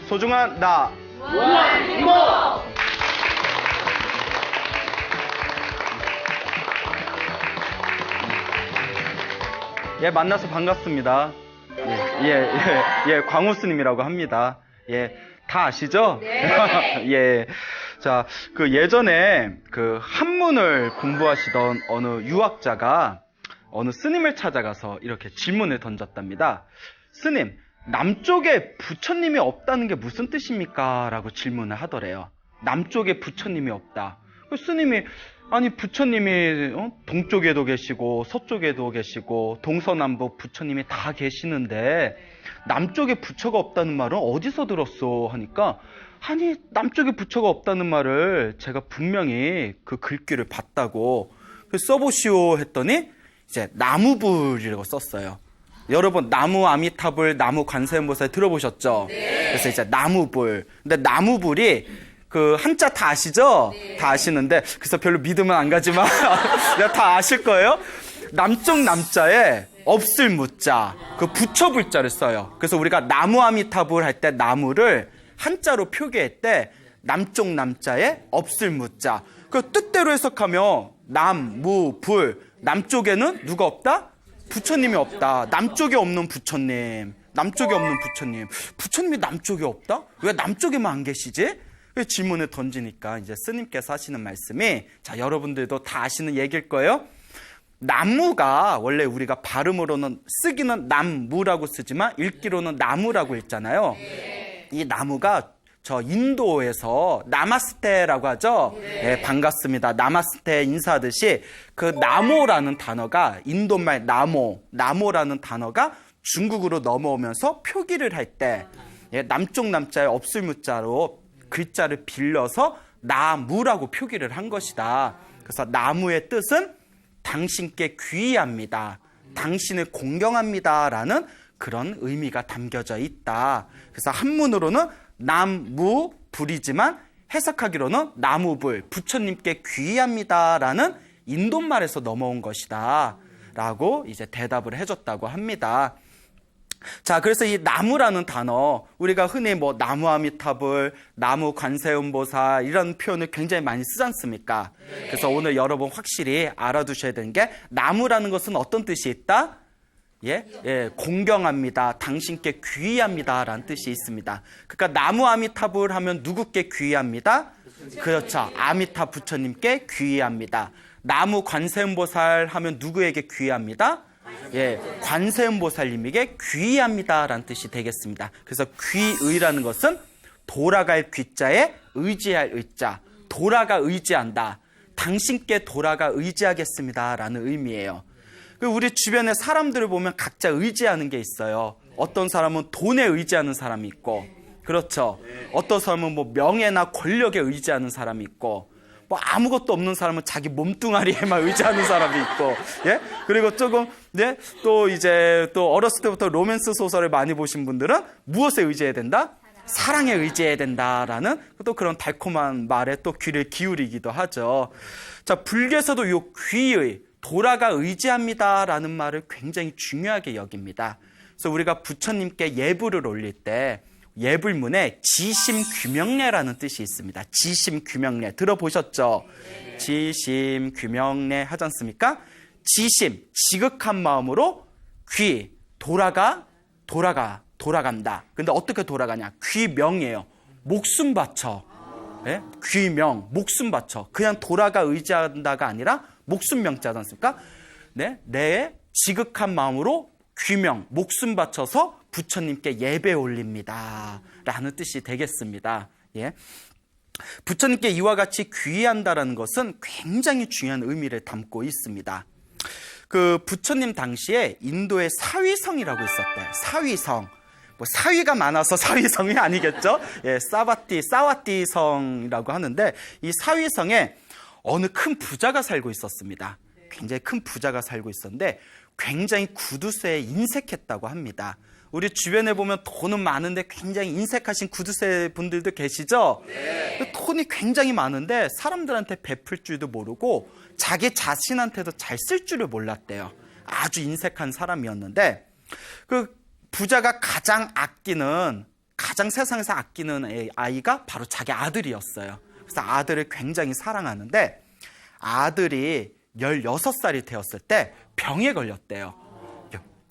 소중한 나 무한인모. 예, 만나서 반갑습니다. 광우스님이라고 합니다. 예, 다 아시죠? 네. 예. 자, 예전에 한문을 공부하시던 어느 유학자가 어느 스님을 찾아가서 이렇게 질문을 던졌답니다. 스님, 남쪽에 부처님이 없다는 게 무슨 뜻입니까? 라고 질문을 하더래요. 남쪽에 부처님이 없다. 스님이 아니 부처님이 동쪽에도 계시고 서쪽에도 계시고 동서남북 부처님이 다 계시는데 남쪽에 부처가 없다는 말은 어디서 들었어? 하니까 아니 남쪽에 부처가 없다는 말을 제가 분명히 그 글귀를 봤다고 써보시오 했더니 이제 나무불이라고 썼어요. 여러분 나무 아미타불 나무 관세음보살 들어보셨죠? 네. 그래서 이제 나무불. 근데 나무불이 한자 다 아시죠? 네. 다 아시는데 그래서 별로 믿으면 안 가지만 내가 다 아실 거예요. 남쪽 남자에 없을 무자 부처 불자를 써요. 그래서 우리가 나무 아미타불 할 때 나무를 한자로 표기할 남쪽 남자에 없을 무자 뜻대로 해석하면 남무불 남쪽에는 누가 없다? 부처님이 없다. 남쪽에 없는 부처님. 남쪽에 없는 부처님. 부처님이 남쪽에 없다? 왜 남쪽에만 안 계시지? 질문을 던지니까 이제 스님께서 하시는 말씀이 자 여러분들도 다 아시는 얘기일 거예요. 나무가 원래 우리가 발음으로는 쓰기는 남무라고 쓰지만 읽기로는 나무라고 읽잖아요. 이 나무가 저 인도에서 나마스테라고 하죠. 네, 반갑습니다. 나마스테 인사하듯이 나모라는 단어가 인도말 나모라는 단어가 중국으로 넘어오면서 표기를 할 때 남쪽 남자에 없을 무자로 글자를 빌려서 나무라고 표기를 한 것이다. 그래서 나무의 뜻은 당신께 귀의합니다. 당신을 공경합니다라는 그런 의미가 담겨져 있다. 그래서 한문으로는 남무불이지만 해석하기로는 나무불, 부처님께 귀의합니다라는 인도말에서 넘어온 것이다. 라고 이제 대답을 해줬다고 합니다. 자, 그래서 이 나무라는 단어, 우리가 흔히 나무 아미타불, 나무 관세음보살 이런 표현을 굉장히 많이 쓰지 않습니까? 그래서 오늘 여러분 확실히 알아두셔야 되는 게 나무라는 것은 어떤 뜻이 있다? 공경합니다. 당신께 귀의합니다. 라는 뜻이 있습니다. 그러니까 나무 아미타불 하면 누구께 귀의합니다? 그렇죠. 아미타 부처님께 귀의합니다. 나무 관세음보살 하면 누구에게 귀의합니다? 관세음보살님에게 귀의합니다. 라는 뜻이 되겠습니다. 그래서 귀의라는 것은 돌아갈 귀자에 의지할 의자. 돌아가 의지한다. 당신께 돌아가 의지하겠습니다. 라는 의미예요. 우리 주변에 사람들을 보면 각자 의지하는 게 있어요. 어떤 사람은 돈에 의지하는 사람이 있고, 그렇죠. 어떤 사람은 명예나 권력에 의지하는 사람이 있고, 아무것도 없는 사람은 자기 몸뚱아리에만 의지하는 사람이 있고, 그리고 조금, 또 어렸을 때부터 로맨스 소설을 많이 보신 분들은 무엇에 의지해야 된다? 사랑에 의지해야 된다라는 또 그런 달콤한 말에 또 귀를 기울이기도 하죠. 자, 불교에서도 이 귀의, 돌아가 의지합니다라는 말을 굉장히 중요하게 여깁니다. 그래서 우리가 부처님께 예불을 올릴 때 예불문에 지심규명례라는 뜻이 있습니다. 지심규명례 들어보셨죠? 지심규명례 하지 않습니까? 지심, 지극한 마음으로 돌아간다. 근데 어떻게 돌아가냐? 귀명이에요. 목숨 바쳐. 귀명, 목숨 바쳐. 그냥 돌아가 의지한다가 아니라 목숨 명자지 않습니까? 내 지극한 마음으로 귀명, 목숨 바쳐서 부처님께 예배 올립니다. 라는 뜻이 되겠습니다. 부처님께 이와 같이 귀의한다라는 것은 굉장히 중요한 의미를 담고 있습니다. 부처님 당시에 인도에 사위성이라고 있었대요. 사위성. 사위가 많아서 사위성이 아니겠죠? 사와티 성이라고 하는데 이 사위성에 어느 큰 부자가 살고 있었습니다. 굉장히 큰 부자가 살고 있었는데 굉장히 구두쇠에 인색했다고 합니다. 우리 주변에 보면 돈은 많은데 굉장히 인색하신 구두쇠 분들도 계시죠? 네. 돈이 굉장히 많은데 사람들한테 베풀 줄도 모르고 자기 자신한테도 잘 쓸 줄을 몰랐대요. 아주 인색한 사람이었는데 그 부자가 가장 아끼는 가장 세상에서 아끼는 아이가 바로 자기 아들이었어요. 그래서 아들을 굉장히 사랑하는데 아들이 16살이 되었을 때 병에 걸렸대요.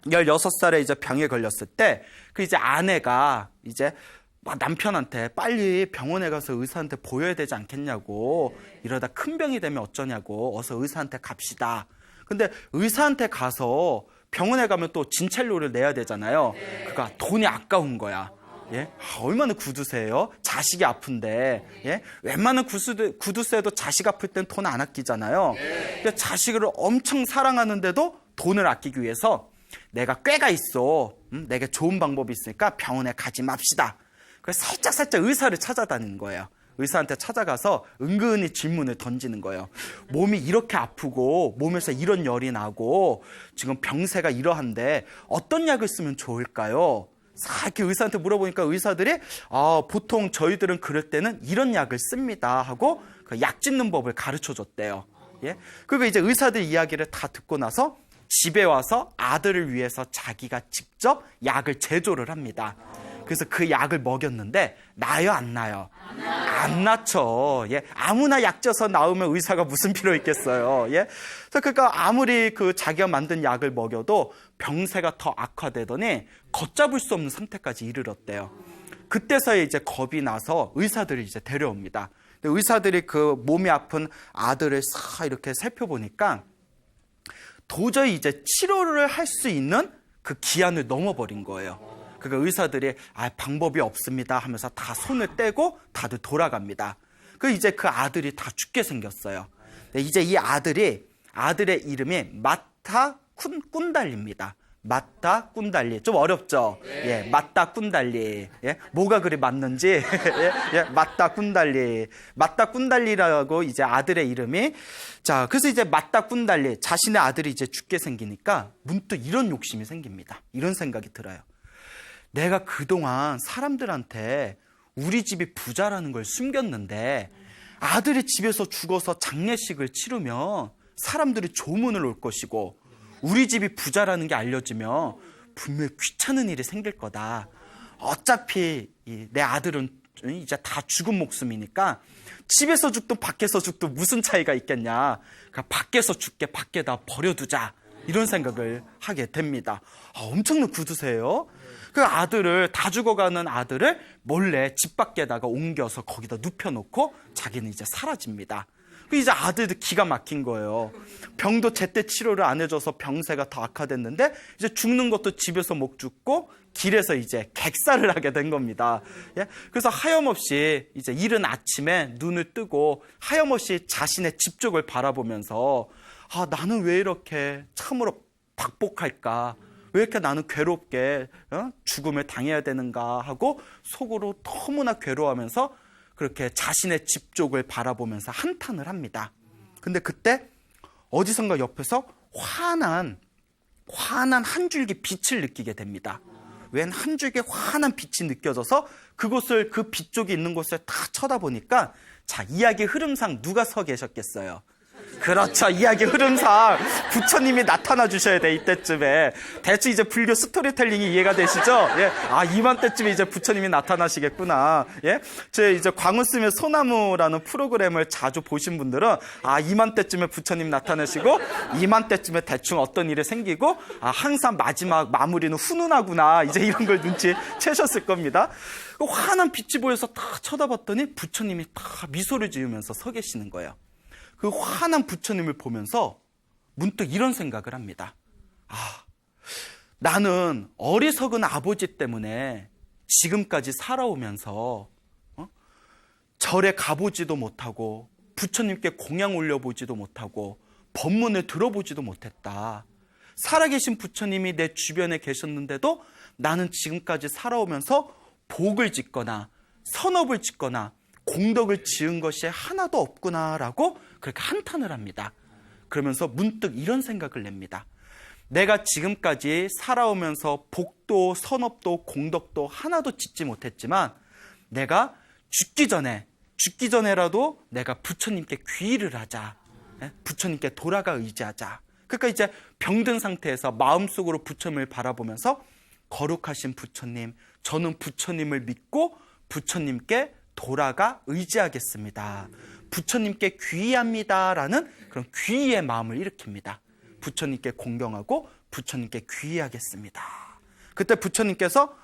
16살에 이제 병에 걸렸을 때 그 이제 아내가 이제 막 남편한테 빨리 병원에 가서 의사한테 보여야 되지 않겠냐고, 이러다 큰 병이 되면 어쩌냐고, 어서 의사한테 갑시다. 근데 의사한테 가서 병원에 가면 또 진찰료를 내야 되잖아요. 그러니까 돈이 아까운 거야. 예? 얼마나 구두쇠예요? 자식이 아픈데, 예? 웬만한 구두쇠도 자식 아플 땐 돈 안 아끼잖아요. 근데 자식을 엄청 사랑하는데도 돈을 아끼기 위해서 내가 꾀가 있어. 내게 좋은 방법이 있으니까 병원에 가지 맙시다. 그래서 살짝 의사를 찾아다니는 거예요. 의사한테 찾아가서 은근히 질문을 던지는 거예요. 몸이 이렇게 아프고 몸에서 이런 열이 나고 지금 병세가 이러한데 어떤 약을 쓰면 좋을까요? 이렇게 의사한테 물어보니까 의사들이 보통 저희들은 그럴 때는 이런 약을 씁니다 하고 그 약 짓는 법을 가르쳐 줬대요. 예? 그리고 이제 의사들 이야기를 다 듣고 나서 집에 와서 아들을 위해서 자기가 직접 약을 제조를 합니다. 그래서 그 약을 먹였는데 나요, 안 나요? 안 낫죠. 예, 아무나 약 쪄서 나오면 의사가 무슨 필요 있겠어요. 예, 그러니까 아무리 그 자기가 만든 약을 먹여도 병세가 더 악화되더니 걷잡을 수 없는 상태까지 이르렀대요. 그때서야 이제 겁이 나서 의사들이 이제 데려옵니다. 근데 의사들이 그 몸이 아픈 아들을 싹 이렇게 살펴보니까 도저히 이제 치료를 할 수 있는 그 기한을 넘어버린 거예요. 그러니까 의사들이 방법이 없습니다 하면서 다 손을 떼고 다들 돌아갑니다. 그 이제 그 아들이 다 죽게 생겼어요. 이제 이 아들의 이름이 마타 꾼달리입니다. 마타 꾼달리. 좀 어렵죠? 예, 마타 꾼달리. 예, 뭐가 그리 맞는지. 예, 마타 꾼달리. 마타 꾼달리라고 이제 아들의 이름이. 자, 그래서 이제 마타 꾼달리. 자신의 아들이 이제 죽게 생기니까 문득 이런 욕심이 생깁니다. 이런 생각이 들어요. 내가 그동안 사람들한테 우리 집이 부자라는 걸 숨겼는데 아들이 집에서 죽어서 장례식을 치르면 사람들이 조문을 올 것이고 우리 집이 부자라는 게 알려지면 분명히 귀찮은 일이 생길 거다. 어차피 내 아들은 이제 다 죽은 목숨이니까 집에서 죽든 밖에서 죽든 무슨 차이가 있겠냐. 그러니까 밖에서 죽게 밖에다 버려두자. 이런 생각을 하게 됩니다. 엄청난 구두쇠예요. 그 아들을, 다 죽어가는 아들을 몰래 집 밖에다가 옮겨서 거기다 눕혀놓고 자기는 이제 사라집니다. 이제 아들도 기가 막힌 거예요. 병도 제때 치료를 안 해줘서 병세가 더 악화됐는데 이제 죽는 것도 집에서 못 죽고 길에서 이제 객사를 하게 된 겁니다. 예? 그래서 하염없이 이제 이른 아침에 눈을 뜨고 하염없이 자신의 집 쪽을 바라보면서 나는 왜 이렇게 참으로 박복할까? 왜 이렇게 나는 괴롭게 죽음을 당해야 되는가 하고 속으로 너무나 괴로워하면서 그렇게 자신의 집 쪽을 바라보면서 한탄을 합니다. 근데 그때 어디선가 옆에서 환한 한 줄기 빛을 느끼게 됩니다. 웬 한 줄기 환한 빛이 느껴져서 그곳을, 그 빛 쪽이 있는 곳을 다 쳐다보니까 자, 이야기 흐름상 누가 서 계셨겠어요? 그렇죠. 이야기 흐름상 부처님이 나타나 주셔야 돼, 이때쯤에. 대충 이제 불교 스토리텔링이 이해가 되시죠? 예. 이맘때쯤에 이제 부처님이 나타나시겠구나. 예. 제 이제 광운 쓰면 소나무라는 프로그램을 자주 보신 분들은 이맘때쯤에 부처님 나타나시고 이맘때쯤에 대충 어떤 일이 생기고 항상 마지막 마무리는 훈훈하구나. 이제 이런 걸 눈치채셨을 겁니다. 환한 빛이 보여서 딱 쳐다봤더니 부처님이 딱 미소를 지으면서 서 계시는 거예요. 그 환한 부처님을 보면서 문득 이런 생각을 합니다. 나는 어리석은 아버지 때문에 지금까지 살아오면서 절에 가보지도 못하고 부처님께 공양 올려보지도 못하고 법문을 들어보지도 못했다. 살아계신 부처님이 내 주변에 계셨는데도 나는 지금까지 살아오면서 복을 짓거나 선업을 짓거나 공덕을 지은 것이 하나도 없구나라고 그렇게 한탄을 합니다. 그러면서 문득 이런 생각을 냅니다. 내가 지금까지 살아오면서 복도 선업도 공덕도 하나도 짓지 못했지만 내가 죽기 전에라도 내가 부처님께 귀의를 하자. 부처님께 돌아가 의지하자. 그러니까 이제 병든 상태에서 마음속으로 부처님을 바라보면서 거룩하신 부처님, 저는 부처님을 믿고 부처님께 돌아가 의지하겠습니다. 부처님께 귀의합니다라는 그런 귀의의 마음을 일으킵니다. 부처님께 공경하고 부처님께 귀의하겠습니다. 그때 부처님께서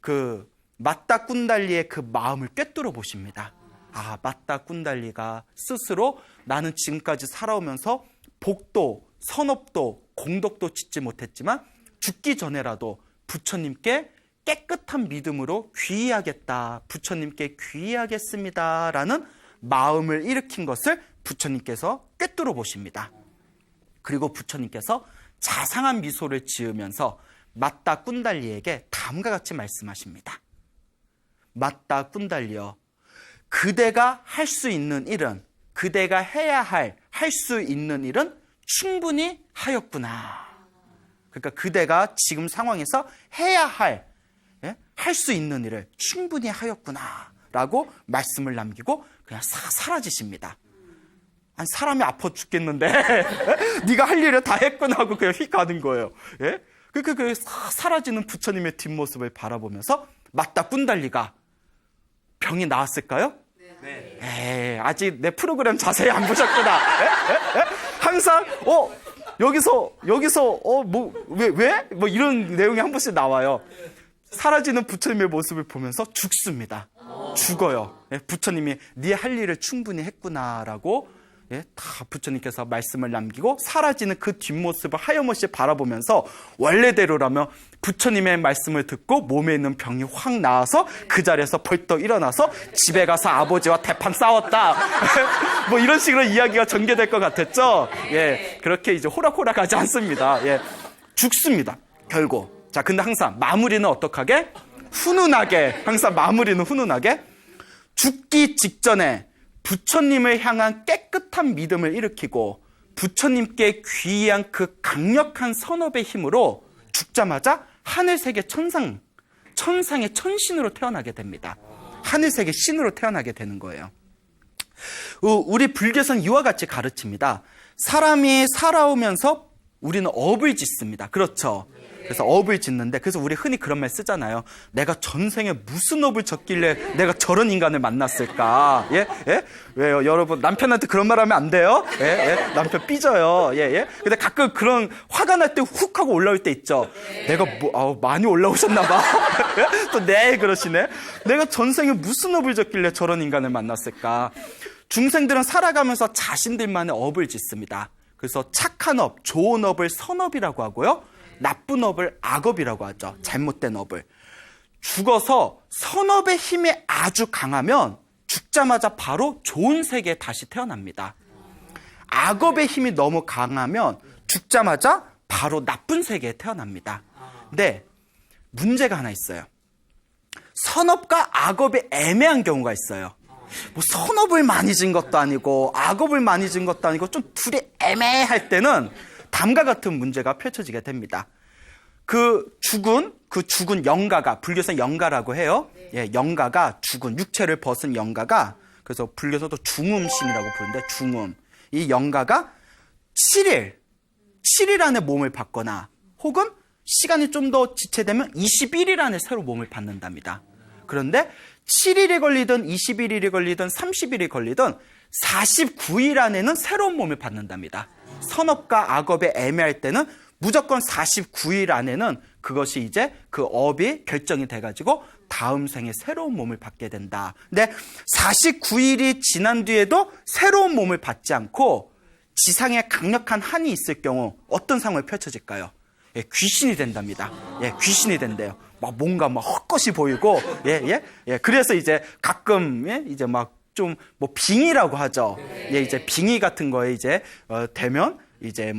그 맞다 꾼달리의 그 마음을 꿰뚫어 보십니다. 아, 맞다 꾼달리가 스스로 나는 지금까지 살아오면서 복도, 선업도, 공덕도 짓지 못했지만 죽기 전에라도 부처님께 깨끗한 믿음으로 귀의하겠다. 부처님께 귀의하겠습니다. 라는 마음을 일으킨 것을 부처님께서 꿰뚫어 보십니다. 그리고 부처님께서 자상한 미소를 지으면서 맞다 꾼달리에게 다음과 같이 말씀하십니다. 맞다 꾼달리여, 그대가 할 수 있는 일은, 그대가 해야 할 수 있는 일은 충분히 하였구나. 그러니까 그대가 지금 상황에서 해야 할 수 있는 일을 충분히 하였구나 라고 말씀을 남기고 그냥 사라지십니다. 아니, 사람이 아파 죽겠는데 네가 할 일을 다 했구나 하고 그냥 휙 가는 거예요. 예? 그 사라지는 부처님의 뒷모습을 바라보면서 맞다 꾼달리가 병이 나았을까요? 네. 에이, 아직 내 프로그램 자세히 안 보셨구나. 항상 여기서 왜? 뭐 이런 내용이 한 번씩 나와요. 사라지는 부처님의 모습을 보면서 죽습니다. 죽어요. 예, 부처님이 네 할 일을 충분히 했구나라고 다 부처님께서 말씀을 남기고 사라지는 그 뒷모습을 하염없이 바라보면서 원래대로라면 부처님의 말씀을 듣고 몸에 있는 병이 확 나아서 그 자리에서 벌떡 일어나서 집에 가서 아버지와 대판 싸웠다. 뭐 이런 식으로 이야기가 전개될 것 같았죠. 예, 그렇게 이제 호락호락하지 않습니다. 예, 죽습니다. 결국. 자, 근데 항상 마무리는 어떡하게? 훈훈하게. 항상 마무리는 훈훈하게. 죽기 직전에 부처님을 향한 깨끗한 믿음을 일으키고 부처님께 귀의한 그 강력한 선업의 힘으로 죽자마자 하늘세계 천상의 천신으로 태어나게 됩니다. 하늘세계 신으로 태어나게 되는 거예요. 우리 불교에서는 이와 같이 가르칩니다. 사람이 살아오면서 우리는 업을 짓습니다. 그렇죠? 그래서 업을 짓는데, 그래서 우리 흔히 그런 말 쓰잖아요. 내가 전생에 무슨 업을 졌길래 내가 저런 인간을 만났을까? 예? 예? 왜요? 여러분, 남편한테 그런 말 하면 안 돼요? 예? 예? 남편 삐져요. 예? 예? 근데 가끔 그런 화가 날 때 훅 하고 올라올 때 있죠. 내가 많이 올라오셨나봐. 또 네, 그러시네. 내가 전생에 무슨 업을 졌길래 저런 인간을 만났을까? 중생들은 살아가면서 자신들만의 업을 짓습니다. 그래서 착한 업, 좋은 업을 선업이라고 하고요. 나쁜 업을 악업이라고 하죠. 잘못된 업을. 죽어서 선업의 힘이 아주 강하면 죽자마자 바로 좋은 세계에 다시 태어납니다. 악업의 힘이 너무 강하면 죽자마자 바로 나쁜 세계에 태어납니다. 근데 문제가 하나 있어요. 선업과 악업이 애매한 경우가 있어요. 뭐 선업을 많이 진 것도 아니고 악업을 많이 진 것도 아니고 좀 둘이 애매할 때는 다음과 같은 문제가 펼쳐지게 됩니다. 그 죽은 영가가, 불교에서 영가라고 해요. 예, 영가가 죽은, 육체를 벗은 영가가, 그래서 불교에서도 중음신이라고 부르는데, 중음. 이 영가가 7일 안에 몸을 받거나, 혹은 시간이 좀 더 지체되면 21일 안에 새로 몸을 받는답니다. 그런데 7일이 걸리든 21일이 걸리든 30일이 걸리든 49일 안에는 새로운 몸을 받는답니다. 선업과 악업에 애매할 때는 무조건 49일 안에는 그것이 이제 그 업이 결정이 돼가지고 다음 생에 새로운 몸을 받게 된다. 근데 49일이 지난 뒤에도 새로운 몸을 받지 않고 지상에 강력한 한이 있을 경우 어떤 상황이 펼쳐질까요? 예, 귀신이 된답니다. 예, 귀신이 된대요. 뭔가 헛것이 보이고, 그래서 이제 가끔, 이제 좀, 빙의라고 하죠. 예, 이제 빙의 같은 거에 이제, 되면, 이제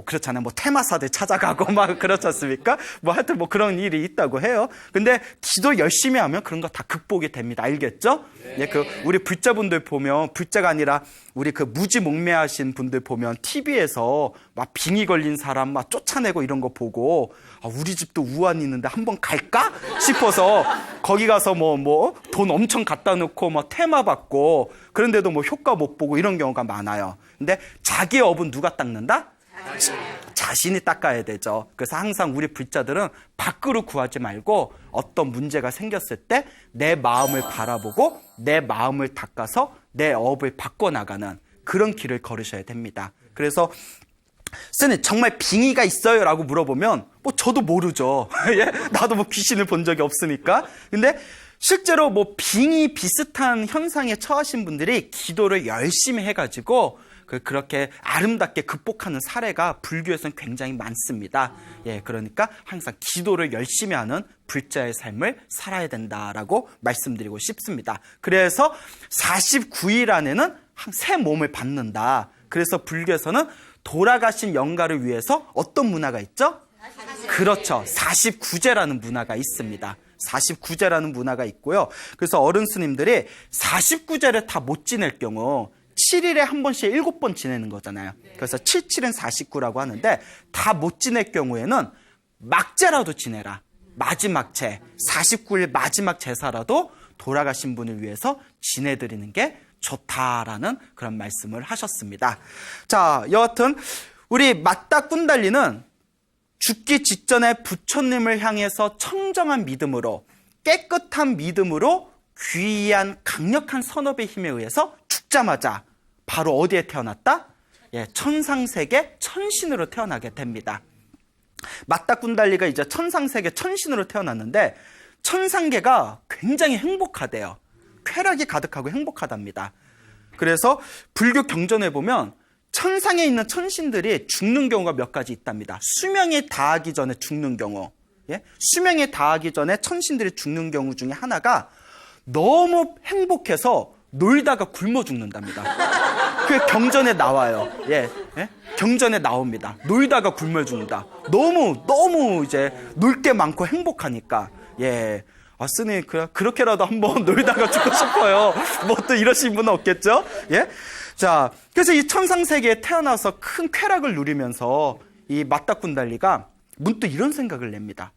그렇잖아요. 테마사들 찾아가고 그렇지 않습니까? 하여튼 그런 일이 있다고 해요. 근데 기도 열심히 하면 그런 거 다 극복이 됩니다. 알겠죠? 예, 우리 불자분들 보면, 불자가 아니라 우리 무지몽매하신 분들 보면 TV에서 빙의 걸린 사람 쫓아내고 이런 거 보고, 우리 집도 우환이 있는데 한번 갈까? 싶어서 거기 가서 돈 엄청 갖다 놓고 테마 받고 그런데도 효과 못 보고 이런 경우가 많아요. 근데 자기 업은 누가 닦는다? 자신이 닦아야 되죠. 그래서 항상 우리 불자들은 밖으로 구하지 말고 어떤 문제가 생겼을 때 내 마음을 바라보고 내 마음을 닦아서 내 업을 바꿔나가는 그런 길을 걸으셔야 됩니다. 그래서 스님 정말 빙의가 있어요? 라고 물어보면 뭐 저도 모르죠. 예? 나도 뭐 귀신을 본 적이 없으니까. 근데 실제로 뭐 빙의 비슷한 현상에 처하신 분들이 기도를 열심히 해가지고 그렇게 아름답게 극복하는 사례가 불교에서는 굉장히 많습니다. 예, 그러니까 항상 기도를 열심히 하는 불자의 삶을 살아야 된다라고 말씀드리고 싶습니다. 그래서 49일 안에는 새 몸을 받는다. 그래서 불교에서는 돌아가신 영가를 위해서 어떤 문화가 있죠? 그렇죠. 49제라는 문화가 있습니다. 49제라는 문화가 있고요. 그래서 어른 스님들이 49제를 다 못 지낼 경우 7일에 한 번씩 7번 지내는 거잖아요. 그래서 77은 49라고 하는데 다 못 지낼 경우에는 막제라도 지내라. 마지막 제, 49일 마지막 제사라도 돌아가신 분을 위해서 지내드리는 게 좋다라는 그런 말씀을 하셨습니다. 자, 여하튼 우리 맞다 꾼달리는 죽기 직전에 부처님을 향해서 청정한 믿음으로 깨끗한 믿음으로 귀한 강력한 선업의 힘에 의해서 죽자마자 바로 어디에 태어났다? 예, 천상세계 천신으로 태어나게 됩니다. 맞다 꾼달리가 이제 천상세계 천신으로 태어났는데 천상계가 굉장히 행복하대요. 쾌락이 가득하고 행복하답니다. 그래서 불교 경전에 보면 천상에 있는 천신들이 죽는 경우가 몇 가지 있답니다. 수명이 다하기 전에 죽는 경우. 예? 수명이 다하기 전에 천신들이 죽는 경우 중에 하나가 너무 행복해서 놀다가 굶어 죽는답니다. 그 경전에 나와요. 예, 예? 경전에 나옵니다. 놀다가 굶어 죽는다. 너무 이제 놀 게 많고 행복하니까. 예. 아, 스님, 그렇게라도 한번 놀다가 죽고 싶어요. 뭐 또 이러신 분은 없겠죠? 예? 자, 그래서 이 천상세계에 태어나서 큰 쾌락을 누리면서 이 맞다꾼달리가 문득 이런 생각을 냅니다.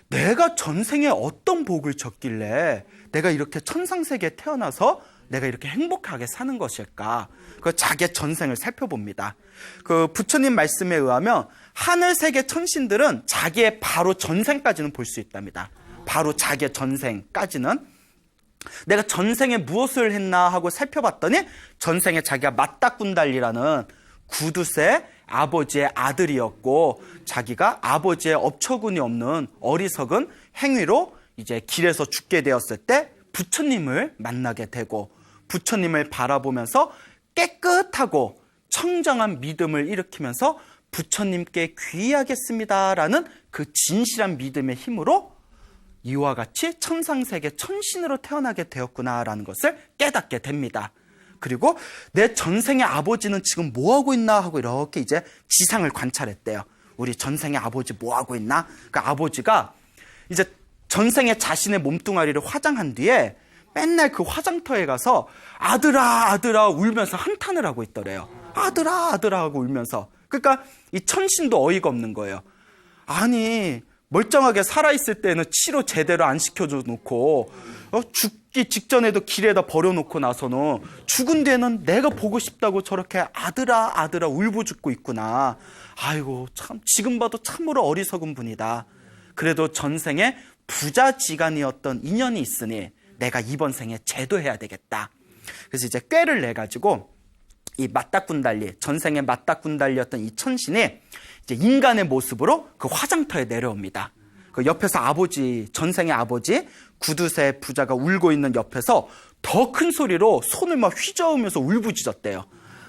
내가 전생에 어떤 복을 졌길래 내가 이렇게 천상세계에 태어나서 내가 이렇게 행복하게 사는 것일까? 그 자기의 전생을 살펴봅니다. 그 부처님 말씀에 의하면 하늘세계 천신들은 자기의 바로 전생까지는 볼 수 있답니다. 바로 자기의 전생까지는. 내가 전생에 무엇을 했나 하고 살펴봤더니 전생에 자기가 맞다꾼달리라는 구두쇠 아버지의 아들이었고 자기가 아버지의 업처군이 없는 어리석은 행위로 이제 길에서 죽게 되었을 때 부처님을 만나게 되고 부처님을 바라보면서 깨끗하고 청정한 믿음을 일으키면서 부처님께 귀의하겠습니다라는 그 진실한 믿음의 힘으로 이와 같이 천상세계 천신으로 태어나게 되었구나라는 것을 깨닫게 됩니다. 그리고 내 전생의 아버지는 지금 뭐하고 있나 하고 이렇게 이제 지상을 관찰했대요. 우리 전생의 아버지 뭐하고 있나? 그 아버지가 이제 전생에 자신의 몸뚱아리를 화장한 뒤에 맨날 그 화장터에 가서 아들아 아들아 울면서 한탄을 하고 있더래요. 아들아 아들아 하고 울면서. 그러니까 이 천신도 어이가 없는 거예요. 아니 멀쩡하게 살아있을 때는 치료 제대로 안 시켜줘 놓고 죽기 직전에도 길에다 버려놓고 나서는 죽은 뒤에는 내가 보고 싶다고 저렇게 아들아 아들아 울부짖고 있구나. 아이고 참 지금 봐도 참으로 어리석은 분이다. 그래도 전생에 부자지간이었던 인연이 있으니 내가 이번 생에 제도해야 되겠다. 그래서 이제 꾀를 내가지고 이 맞다꾼달리 전생에 맞다꾼달리였던 이 천신이 이제 인간의 모습으로 그 화장터에 내려옵니다. 그 옆에서 아버지 전생의 아버지 구두쇠 부자가 울고 있는 옆에서 더 큰 소리로 손을 막 휘저으면서 울부짖었대요.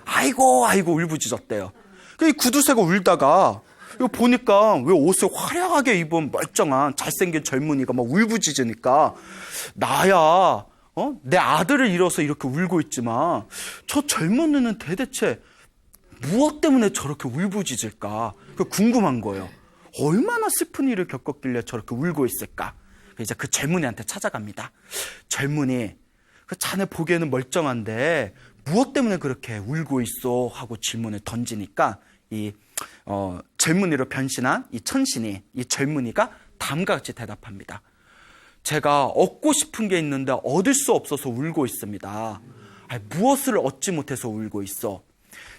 아이고 아이고 울부짖었대요. 그 구두쇠가 울다가 이거 보니까 왜 옷을 화려하게 입은 멀쩡한 잘생긴 젊은이가 막 울부짖으니까 나야 내 아들을 잃어서 이렇게 울고 있지만 저 젊은이는 대체 무엇 때문에 저렇게 울부짖을까? 궁금한 거예요. 얼마나 슬픈 일을 겪었길래 저렇게 울고 있을까? 이제 그 젊은이한테 찾아갑니다. 젊은이, 자네 보기에는 멀쩡한데 무엇 때문에 그렇게 울고 있어? 하고 질문을 던지니까 이 젊은이로 변신한 이 천신이 이 젊은이가 다음과 같이 대답합니다. 제가 얻고 싶은 게 있는데 얻을 수 없어서 울고 있습니다. 무엇을 얻지 못해서 울고 있어?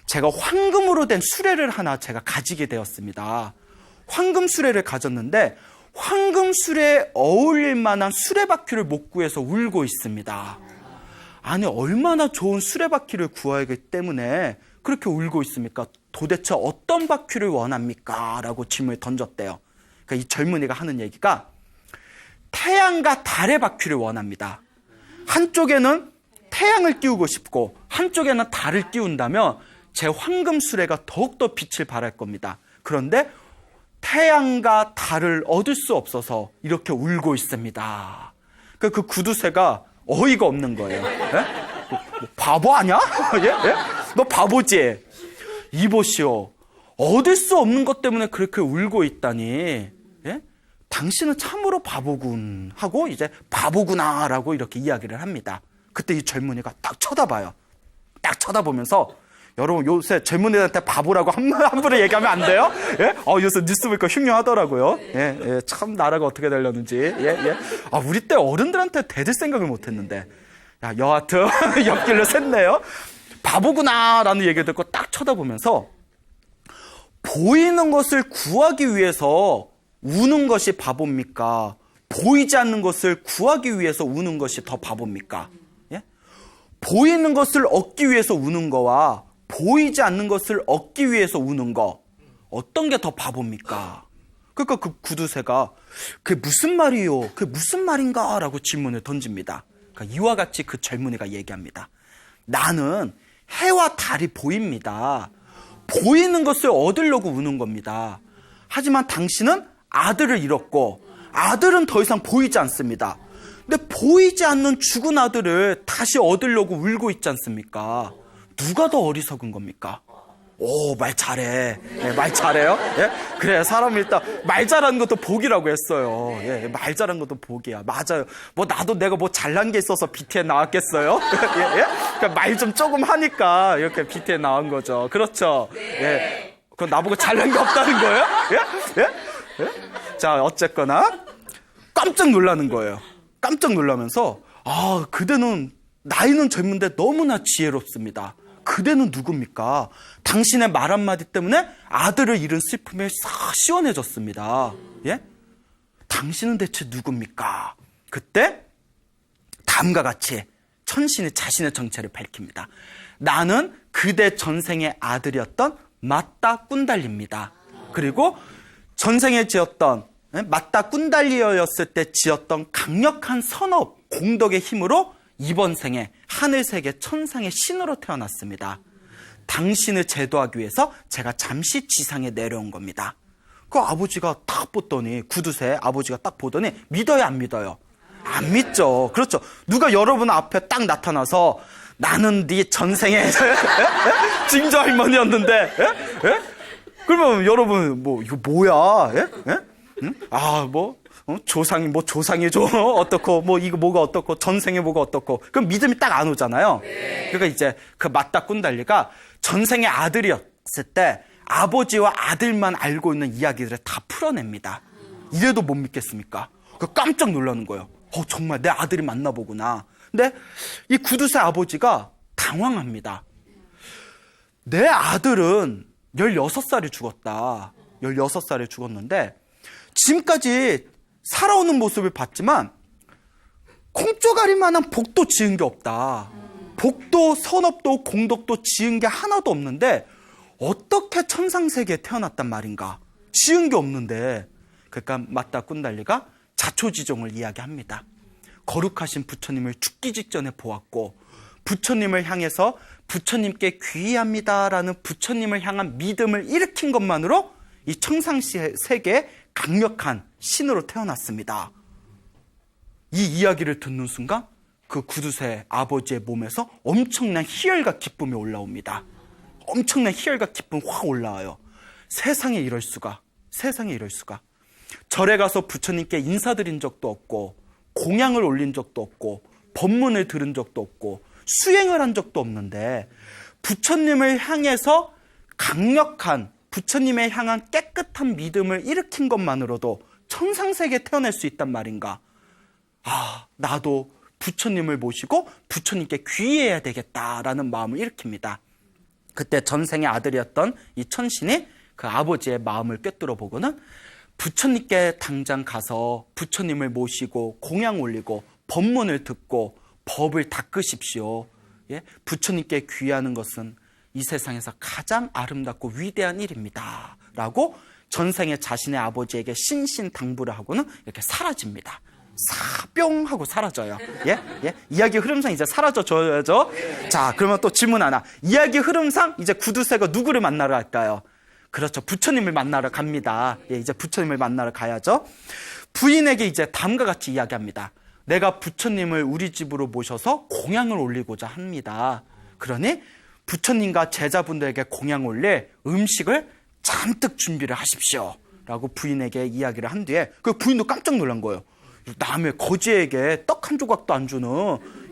제가 황금으로 된 수레를 하나 제가 가지게 되었습니다. 황금 수레를 가졌는데 황금 수레에 어울릴 만한 수레바퀴를 못 구해서 울고 있습니다. 아니, 얼마나 좋은 수레바퀴를 구하기 때문에 그렇게 울고 있습니까? 도대체 어떤 바퀴를 원합니까? 라고 질문을 던졌대요. 그러니까 이 젊은이가 하는 얘기가 태양과 달의 바퀴를 원합니다. 한쪽에는 태양을 띄우고 싶고 한쪽에는 달을 띄운다면 제 황금 수레가 더욱더 빛을 발할 겁니다. 그런데 태양과 달을 얻을 수 없어서 이렇게 울고 있습니다. 그 구두쇠가 어이가 없는 거예요. 예? 뭐 바보 아니야? 예? 예? 너 바보지? 이보시오. 얻을 수 없는 것 때문에 그렇게 울고 있다니. 예? 당신은 참으로 바보군 하고 이제 바보구나라고 이렇게 이야기를 합니다. 그때 이 젊은이가 딱 쳐다봐요. 딱 쳐다보면서 여러분 요새 젊은이들한테 바보라고 함부로 얘기하면 안 돼요? 예? 요새 뉴스 보니까 흉흉하더라고요. 예, 예, 참 나라가 어떻게 되려는지. 예, 예. 우리 때 어른들한테 대들 생각을 못 했는데. 야, 여하튼 옆길로 샜네요. 바보구나라는 얘기를 듣고 딱 쳐다보면서 보이는 것을 구하기 위해서 우는 것이 바보입니까? 보이지 않는 것을 구하기 위해서 우는 것이 더 바보입니까? 예? 보이는 것을 얻기 위해서 우는 거와 보이지 않는 것을 얻기 위해서 우는 거, 어떤 게 더 바보입니까? 그러니까 그 구두쇠가 그게 무슨 말이요? 그게 무슨 말인가? 라고 질문을 던집니다. 그러니까 이와 같이 그 젊은이가 얘기합니다. 나는 해와 달이 보입니다. 보이는 것을 얻으려고 우는 겁니다. 하지만 당신은 아들을 잃었고 아들은 더 이상 보이지 않습니다. 근데 보이지 않는 죽은 아들을 다시 얻으려고 울고 있지 않습니까? 누가 더 어리석은 겁니까? 오, 말 잘해. 예, 말 잘해요? 예? 그래, 사람이 일단 말 잘하는 것도 복이라고 했어요. 예, 말 잘하는 것도 복이야. 맞아요. 뭐 나도 내가 뭐 잘난 게 있어서 BTN 나왔겠어요? 예, 예? 그러니까 말 좀 조금 하니까 이렇게 BTN 나온 거죠. 그렇죠? 예. 그건 나보고 잘난 게 없다는 거예요? 예? 예? 예? 자, 어쨌거나 깜짝 놀라는 거예요. 깜짝 놀라면서 그대는 나이는 젊은데 너무나 지혜롭습니다. 그대는 누굽니까? 당신의 말 한마디 때문에 아들을 잃은 슬픔에 싹 시원해졌습니다. 예? 당신은 대체 누굽니까? 그때 다음과 같이 천신이 자신의 정체를 밝힙니다. 나는 그대 전생의 아들이었던 맞다 꾼달리입니다. 그리고 전생에 지었던 맞다 꾼달리어였을 때 지었던 강력한 선업 공덕의 힘으로 이번 생에 하늘세계 천상의 신으로 태어났습니다. 당신을 제도하기 위해서 제가 잠시 지상에 내려온 겁니다. 그 아버지가 딱 보더니 구두쇠 아버지가 딱 보더니 믿어요 안 믿어요? 안 믿죠. 그렇죠. 누가 여러분 앞에 딱 나타나서 나는 네 전생의 증조 할머니였는데 예? 그러면 여러분 뭐 이거 뭐야? 예? 예? 응? 조상이 어떻고, 뭐, 이거 뭐가 어떻고, 전생에 뭐가 어떻고. 그럼 믿음이 딱 안 오잖아요. 그러니까 이제 그 맞다 꾼달리가 전생의 아들이었을 때 아버지와 아들만 알고 있는 이야기들을 다 풀어냅니다. 이래도 못 믿겠습니까? 깜짝 놀라는 거예요. 정말 내 아들이 맞나 보구나. 근데 이 구두쇠 아버지가 당황합니다. 내 아들은 16살에 죽었다. 16살에 죽었는데, 지금까지 살아오는 모습을 봤지만 콩조가리만한 복도 지은 게 없다. 복도, 선업도, 공덕도 지은 게 하나도 없는데 어떻게 천상세계에 태어났단 말인가? 지은 게 없는데. 그러니까 맞다 꾼달리가 자초지종을 이야기합니다. 거룩하신 부처님을 죽기 직전에 보았고 부처님을 향해서 부처님께 귀의합니다라는 부처님을 향한 믿음을 일으킨 것만으로 이 천상세계에 강력한 신으로 태어났습니다. 이 이야기를 듣는 순간 그 구두쇠 아버지의 몸에서 엄청난 희열과 기쁨이 올라옵니다. 엄청난 희열과 기쁨이 확 올라와요. 세상에 이럴 수가. 절에 가서 부처님께 인사드린 적도 없고 공양을 올린 적도 없고 법문을 들은 적도 없고 수행을 한 적도 없는데 부처님을 향해서 강력한 부처님에 향한 깨끗한 믿음을 일으킨 것만으로도 천상세계에 태어날 수 있단 말인가? 나도 부처님을 모시고 부처님께 귀의해야 되겠다라는 마음을 일으킵니다. 그때 전생의 아들이었던 이 천신이 그 아버지의 마음을 꿰뚫어 보고는 부처님께 당장 가서 부처님을 모시고 공양 올리고 법문을 듣고 법을 닦으십시오. 예? 부처님께 귀하는 것은 이 세상에서 가장 아름답고 위대한 일입니다. 라고 전생에 자신의 아버지에게 신신당부를 하고는 이렇게 사라집니다. 사뿅 하고 사라져요. 예? 예? 이야기 흐름상 이제 사라져줘야죠. 자, 그러면 또 질문 하나. 이야기 흐름상 이제 구두쇠가 누구를 만나러 갈까요? 그렇죠. 부처님을 만나러 갑니다. 예, 이제 부처님을 만나러 가야죠. 부인에게 이제 다음과 같이 이야기합니다. 내가 부처님을 우리 집으로 모셔서 공양을 올리고자 합니다. 그러니 부처님과 제자분들에게 공양 올릴 음식을 잔뜩 준비를 하십시오. 라고 부인에게 이야기를 한 뒤에 그 부인도 깜짝 놀란 거예요. 남의 거지에게 떡 한 조각도 안 주는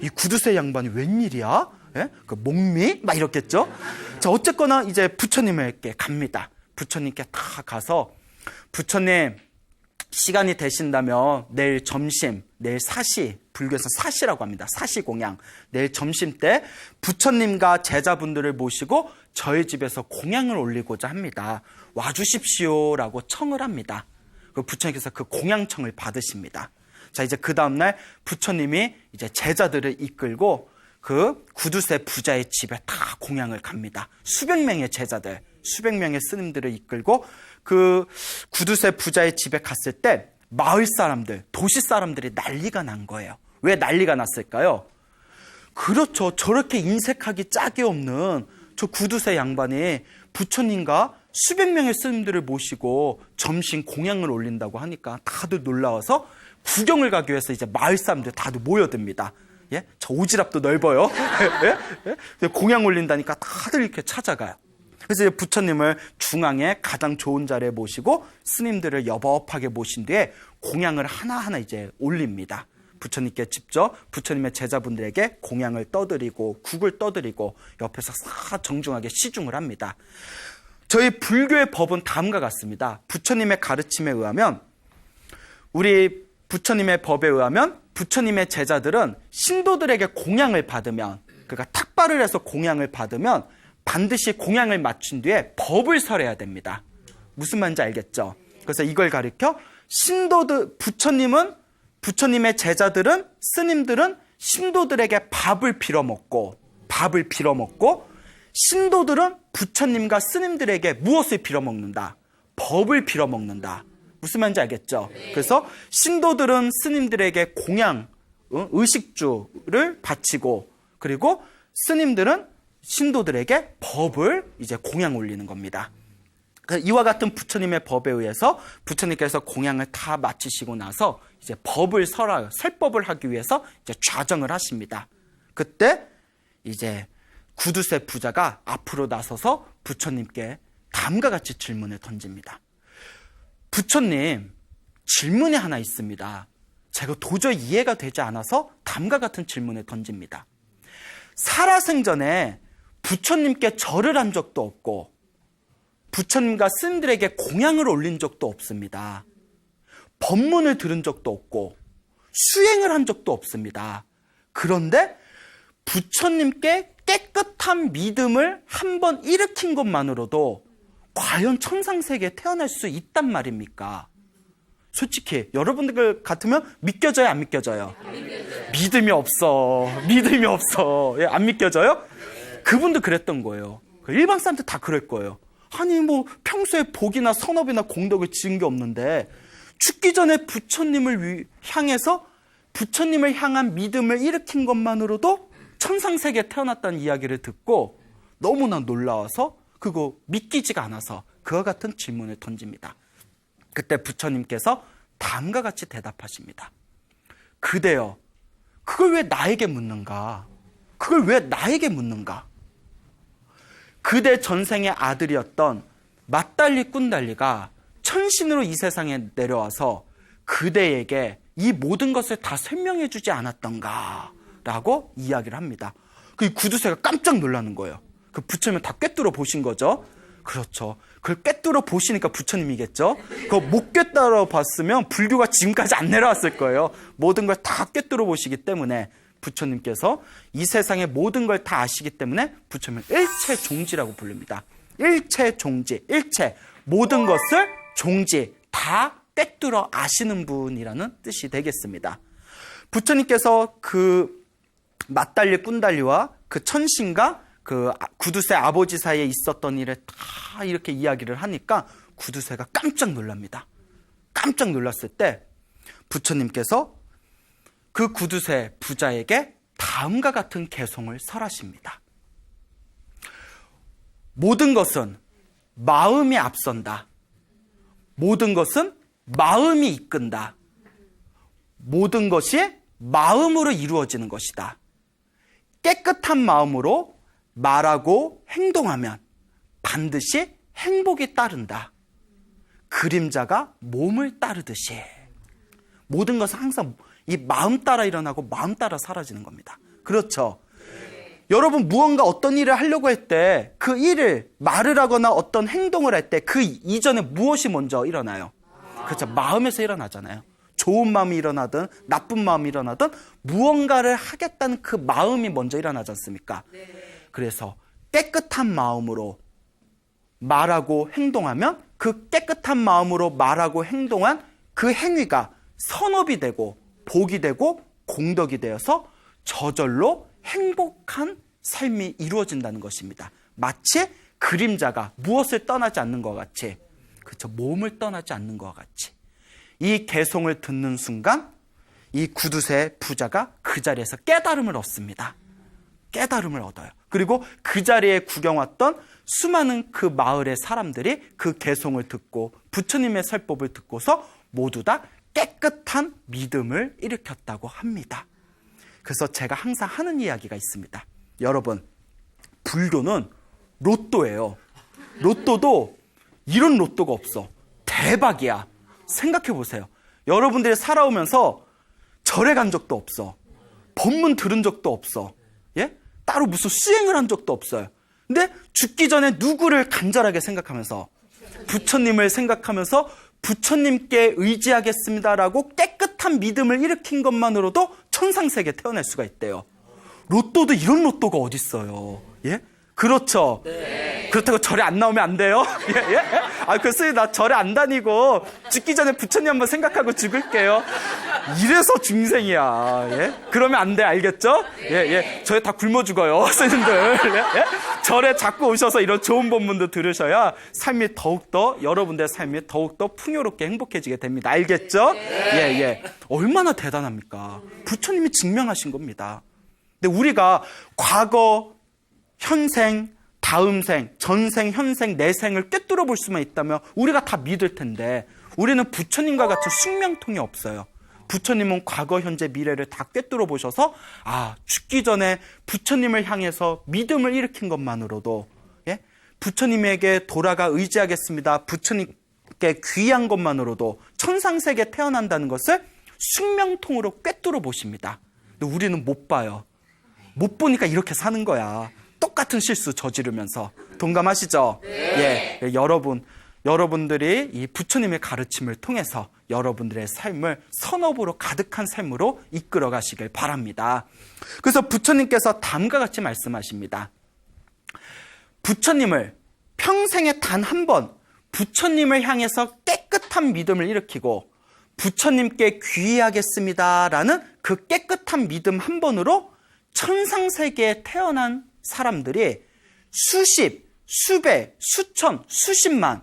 이 구두쇠 양반이 웬일이야? 예? 그 목미? 막 이렇겠죠? 자, 어쨌거나 이제 부처님에게 갑니다. 부처님께 다 가서 부처님 시간이 되신다면 내일 점심, 내일 사시, 불교에서 사시라고 합니다. 사시 공양. 내일 점심 때 부처님과 제자분들을 모시고 저희 집에서 공양을 올리고자 합니다. 와주십시오라고 청을 합니다. 그 부처님께서 그 공양청을 받으십니다. 자, 이제 그 다음날 부처님이 이제 제자들을 이끌고 그 구두쇠 부자의 집에 다 공양을 갑니다. 수백 명의 제자들, 수백 명의 스님들을 이끌고 그 구두쇠 부자의 집에 갔을 때 마을 사람들, 도시 사람들이 난리가 난 거예요. 왜 난리가 났을까요? 그렇죠. 저렇게 인색하기 짝이 없는 저 구두쇠 양반이 부처님과 수백 명의 스님들을 모시고 점심 공양을 올린다고 하니까 다들 놀라워서 구경을 가기 위해서 이제 마을 사람들 다들 모여듭니다. 예? 저 오지랖도 넓어요. 예? 예? 공양 올린다니까 다들 이렇게 찾아가요. 그래서 이제 부처님을 중앙에 가장 좋은 자리에 모시고 스님들을 여법하게 모신 뒤에 공양을 하나하나 이제 올립니다. 부처님께 직접 부처님의 제자분들에게 공양을 떠드리고 국을 떠드리고 옆에서 싹 정중하게 시중을 합니다. 저희 불교의 법은 다음과 같습니다. 부처님의 가르침에 의하면 우리 부처님의 법에 의하면 부처님의 제자들은 신도들에게 공양을 받으면 그러니까 탁발을 해서 공양을 받으면 반드시 공양을 마친 뒤에 법을 설해야 됩니다. 무슨 말인지 알겠죠? 그래서 이걸 가리켜 신도들 부처님의 제자들은 스님들은 신도들에게 밥을 빌어먹고 신도들은 부처님과 스님들에게 무엇을 빌어먹는다? 법을 빌어먹는다. 무슨 말인지 알겠죠? 그래서 신도들은 스님들에게 공양, 의식주를 바치고 그리고 스님들은 신도들에게 법을 이제 공양 올리는 겁니다. 이와 같은 부처님의 법에 의해서 부처님께서 공양을 다 마치시고 나서 이제 법을 설법을 하기 위해서 이제 좌정을 하십니다. 그때 이제 구두쇠 부자가 앞으로 나서서 부처님께 다음과 같이 질문을 던집니다. 부처님, 질문이 하나 있습니다. 제가 도저히 이해가 되지 않아서 다음과 같은 질문을 던집니다. 살아생전에 부처님께 절을 한 적도 없고 부처님과 스님들에게 공양을 올린 적도 없습니다. 법문을 들은 적도 없고 수행을 한 적도 없습니다. 그런데 부처님께 깨끗한 믿음을 한번 일으킨 것만으로도 과연 천상세계에 태어날 수 있단 말입니까? 솔직히 여러분들 같으면 믿겨져요, 안 믿겨져요? 믿음이 없어. 예, 안 믿겨져요? 그분도 그랬던 거예요. 일반 사람들 다 그럴 거예요. 아니 뭐 평소에 복이나 선업이나 공덕을 지은 게 없는데 죽기 전에 부처님을 향해서 부처님을 향한 믿음을 일으킨 것만으로도 천상세계에 태어났다는 이야기를 듣고 너무나 놀라워서 그거 믿기지가 않아서 그와 같은 질문을 던집니다. 그때 부처님께서 다음과 같이 대답하십니다. 그대여, 그걸 왜 나에게 묻는가? 그대 전생의 아들이었던 맞달리 꾼달리가 천신으로 이 세상에 내려와서 그대에게 이 모든 것을 다 설명해 주지 않았던가? 라고 이야기를 합니다. 그 구두쇠가 깜짝 놀라는 거예요. 그 부처님을 다 꿰뚫어 보신 거죠. 그렇죠. 그걸 꿰뚫어 보시니까 부처님이겠죠. 그거 못 꿰뚫어 봤으면 불교가 지금까지 안 내려왔을 거예요. 모든 걸 다 꿰뚫어 보시기 때문에 부처님께서 이 세상의 모든 걸 다 아시기 때문에 부처님을 일체종지라고 부릅니다. 일체종지, 일체, 모든 것을 종지, 다 꿰뚫어 아시는 분이라는 뜻이 되겠습니다. 부처님께서 그 맞달리 꾼달리와 그 천신과 그 구두쇠 아버지 사이에 있었던 일을 다 이렇게 이야기를 하니까 구두쇠가 깜짝 놀랍니다. 깜짝 놀랐을 때 부처님께서 그 구두쇠 부자에게 다음과 같은 개송을 설하십니다. 모든 것은 마음이 앞선다. 모든 것은 마음이 이끈다. 모든 것이 마음으로 이루어지는 것이다. 깨끗한 마음으로 말하고 행동하면 반드시 행복이 따른다. 그림자가 몸을 따르듯이. 모든 것은 항상 이 마음 따라 일어나고 마음 따라 사라지는 겁니다. 그렇죠? 여러분 무언가 어떤 일을 하려고 할 때 그 일을 말을 하거나 어떤 행동을 할 때 그 이전에 무엇이 먼저 일어나요? 그렇죠. 마음에서 일어나잖아요. 좋은 마음이 일어나든 나쁜 마음이 일어나든 무언가를 하겠다는 그 마음이 먼저 일어나지 않습니까? 그래서 깨끗한 마음으로 말하고 행동하면 그 깨끗한 마음으로 말하고 행동한 그 행위가 선업이 되고 복이 되고 공덕이 되어서 저절로 행복한 삶이 이루어진다는 것입니다. 마치 그림자가 무엇을 떠나지 않는 것 같이, 그렇죠, 몸을 떠나지 않는 것 같이. 이 개송을 듣는 순간 이 구두쇠 부자가 그 자리에서 깨달음을 얻습니다. 깨달음을 얻어요. 그리고 그 자리에 구경 왔던 수많은 그 마을의 사람들이 그 개송을 듣고 부처님의 설법을 듣고서 모두 다 깨끗한 믿음을 일으켰다고 합니다. 그래서 제가 항상 하는 이야기가 있습니다. 여러분, 불교는 로또예요. 로또도 이런 로또가 없어. 대박이야. 생각해 보세요. 여러분들이 살아오면서 절에 간 적도 없어. 법문 들은 적도 없어. 예? 따로 무슨 수행을 한 적도 없어요. 근데 죽기 전에 누구를 간절하게 생각하면서 부처님을 생각하면서 부처님께 의지하겠습니다라고 깨끗한 믿음을 일으킨 것만으로도 천상세계에 태어날 수가 있대요. 로또도 이런 로또가 어딨어요. 예? 그렇죠. 네. 그렇다고 절에 안 나오면 안 돼요. 예, 예? 그래서 나 절에 안 다니고 죽기 전에 부처님 한번 생각하고 죽을게요. 이래서 중생이야. 예? 그러면 안 돼, 알겠죠? 예, 예. 저희 다 굶어 죽어요, 스님들. 예? 예? 절에 자꾸 오셔서 이런 좋은 법문도 들으셔야 삶이 더욱더, 여러분들의 삶이 더욱더 풍요롭게 행복해지게 됩니다. 알겠죠? 예, 예. 얼마나 대단합니까? 부처님이 증명하신 겁니다. 근데 우리가 과거, 현생, 다음 생, 전생, 현생, 내생을 꿰뚫어 볼 수만 있다면 우리가 다 믿을 텐데 우리는 부처님과 같은 숙명통이 없어요. 부처님은 과거, 현재, 미래를 다 꿰뚫어 보셔서 죽기 전에 부처님을 향해서 믿음을 일으킨 것만으로도, 예? 부처님에게 돌아가 의지하겠습니다. 부처님께 귀한 것만으로도 천상세계에 태어난다는 것을 숙명통으로 꿰뚫어 보십니다. 근데 우리는 못 봐요. 못 보니까 이렇게 사는 거야. 똑같은 실수 저지르면서. 동감하시죠? 네. 예, 여러분들이 이 부처님의 가르침을 통해서 여러분들의 삶을 선업으로 가득한 삶으로 이끌어 가시길 바랍니다. 그래서 부처님께서 다음과 같이 말씀하십니다. 부처님을 평생에 단 한 번 부처님을 향해서 깨끗한 믿음을 일으키고 부처님께 귀의하겠습니다라는 그 깨끗한 믿음 한 번으로 천상세계에 태어난 사람들이 수십, 수백, 수천, 수십만,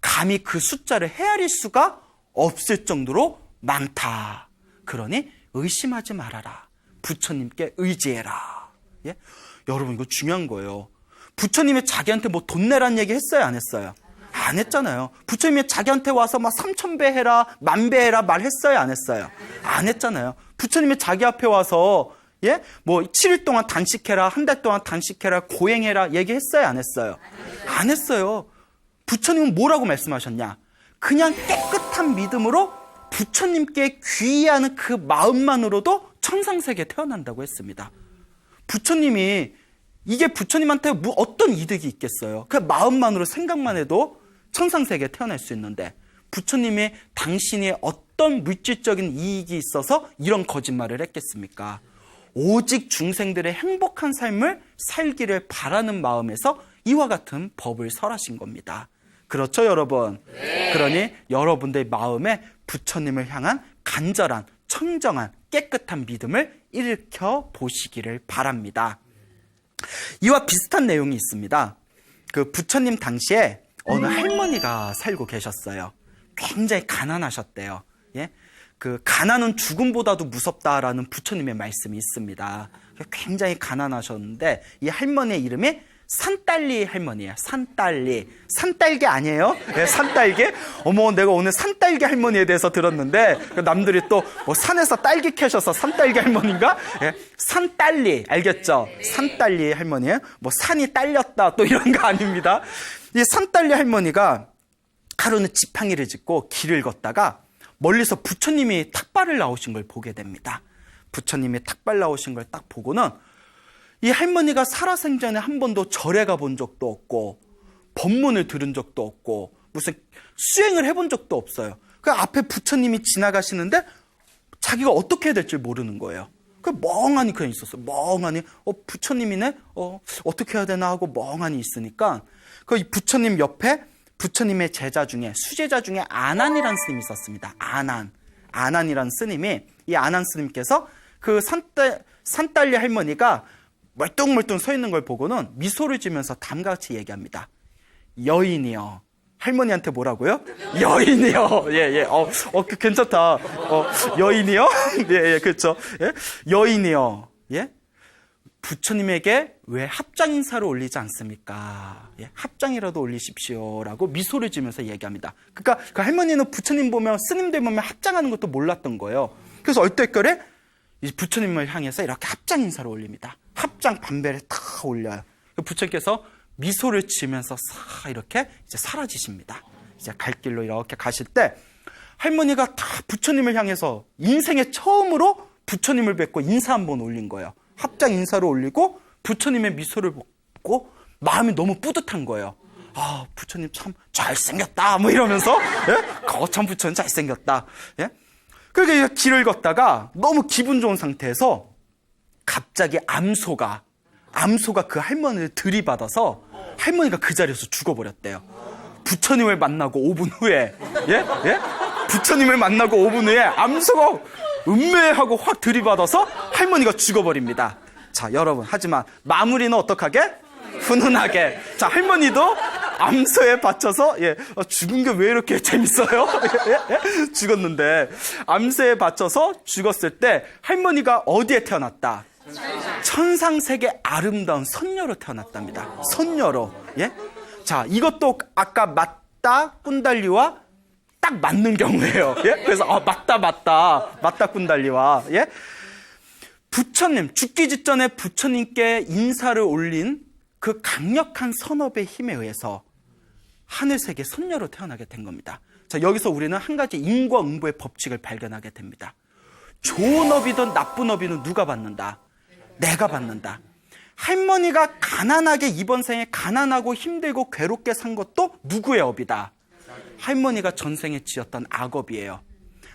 감히 그 숫자를 헤아릴 수가 없을 정도로 많다. 그러니 의심하지 말아라. 부처님께 의지해라. 예? 여러분, 이거 중요한 거예요. 부처님이 자기한테 뭐 돈 내라는 얘기 했어요, 안 했어요? 안 했잖아요. 부처님이 자기한테 와서 막 3000배 해라, 10,000배 해라 말했어요, 안 했어요? 안 했잖아요. 부처님이 자기 앞에 와서 예? 뭐 7일 동안 단식해라, 한 달 동안 단식해라, 고행해라 얘기했어요, 안 했어요? 안 했어요. 부처님은 뭐라고 말씀하셨냐? 그냥 깨끗한 믿음으로 부처님께 귀의하는 그 마음만으로도 천상세계에 태어난다고 했습니다. 부처님이 이게 부처님한테 어떤 이득이 있겠어요? 그 마음만으로 생각만 해도 천상세계에 태어날 수 있는데 부처님이 당신이 어떤 물질적인 이익이 있어서 이런 거짓말을 했겠습니까? 오직 중생들의 행복한 삶을 살기를 바라는 마음에서 이와 같은 법을 설하신 겁니다. 그렇죠, 여러분? 네. 그러니 여러분들의 마음에 부처님을 향한 간절한, 청정한, 깨끗한 믿음을 일으켜 보시기를 바랍니다. 이와 비슷한 내용이 있습니다. 그 부처님 당시에 어느 할머니가 살고 계셨어요. 굉장히 가난하셨대요. 예? 그 가난은 죽음보다도 무섭다라는 부처님의 말씀이 있습니다. 굉장히 가난하셨는데 이 할머니의 이름이 산딸리 할머니예요. 산딸리. 산딸기 아니에요? 네, 산딸기? 어머, 내가 오늘 산딸기 할머니에 대해서 들었는데 남들이 또 뭐 산에서 딸기 캐셔서 산딸기 할머니인가? 네, 산딸리. 알겠죠? 산딸리 할머니예요. 뭐 산이 딸렸다 또 이런 거 아닙니다. 이 산딸리 할머니가 하루는 지팡이를 짚고 길을 걷다가 멀리서 부처님이 탁발을 나오신 걸 보게 됩니다. 부처님이 탁발 나오신 걸 딱 보고는 이 할머니가 살아생전에 한 번도 절에 가본 적도 없고 법문을 들은 적도 없고 무슨 수행을 해본 적도 없어요. 그 앞에 부처님이 지나가시는데 자기가 어떻게 해야 될지 모르는 거예요. 그 멍하니 그냥 있었어요. 멍하니 부처님이네? 어떻게 해야 되나 하고 멍하니 있으니까 그 부처님 옆에 부처님의 제자 중에 수제자 중에 아난이라는 스님이 있었습니다. 아난이라는 스님이 이 아난 스님께서 그 산딸리 할머니가 멀뚱멀뚱 서 있는 걸 보고는 미소를 지면서 다음과 같이 얘기합니다. 여인이여. 할머니한테 뭐라고요? 여인이여. 예. 괜찮다. 여인이여? 예, 그렇죠. 예? 여인이여. 예? 부처님에게 왜 합장 인사를 올리지 않습니까? 예? 합장이라도 올리십시오라고 미소를 지면서 얘기합니다. 그러니까 그 할머니는 부처님 보면 스님들 보면 합장하는 것도 몰랐던 거예요. 그래서 얼떨결에 이 부처님을 향해서 이렇게 합장 인사를 올립니다. 합장 반배를 탁 올려요. 부처님께서 미소를 지으면서 싹 이렇게 이제 사라지십니다. 이제 갈 길로 이렇게 가실 때 할머니가 다 부처님을 향해서 인생에 처음으로 부처님을 뵙고 인사 한번 올린 거예요. 합장 인사를 올리고 부처님의 미소를 보고 마음이 너무 뿌듯한 거예요. 아, 부처님 참 잘생겼다 뭐 이러면서 예? 거참 부처님 잘생겼다. 예? 그러니까 길을 걷다가 너무 기분 좋은 상태에서 갑자기 암소가 그 할머니를 들이받아서 할머니가 그 자리에서 죽어버렸대요. 부처님을 만나고 5분 후에 예? 부처님을 만나고 5분 후에 암소가 음매하고 확 들이받아서 할머니가 죽어버립니다. 자, 여러분, 하지만 마무리는 어떡하게? 훈훈하게. 자, 할머니도 암소에 받쳐서 죽은 게 왜 이렇게 재밌어요? 죽었는데 암소에 받쳐서 죽었을 때 할머니가 어디에 태어났다? 천상세계 아름다운 선녀로 태어났답니다. 선녀로. 예? 자, 이것도 아까 맞다 꾼달리와 딱 맞는 경우예요. 예? 그래서 맞다 꾼달리와. 예? 부처님 죽기 직전에 부처님께 인사를 올린 그 강력한 선업의 힘에 의해서 하늘세계 선녀로 태어나게 된 겁니다. 자, 여기서 우리는 한 가지 인과응보의 법칙을 발견하게 됩니다. 좋은 업이든 나쁜 업이든 누가 받는다? 내가 받는다. 할머니가 가난하게 이번 생에 가난하고 힘들고 괴롭게 산 것도 누구의 업이다? 할머니가 전생에 지었던 악업이에요.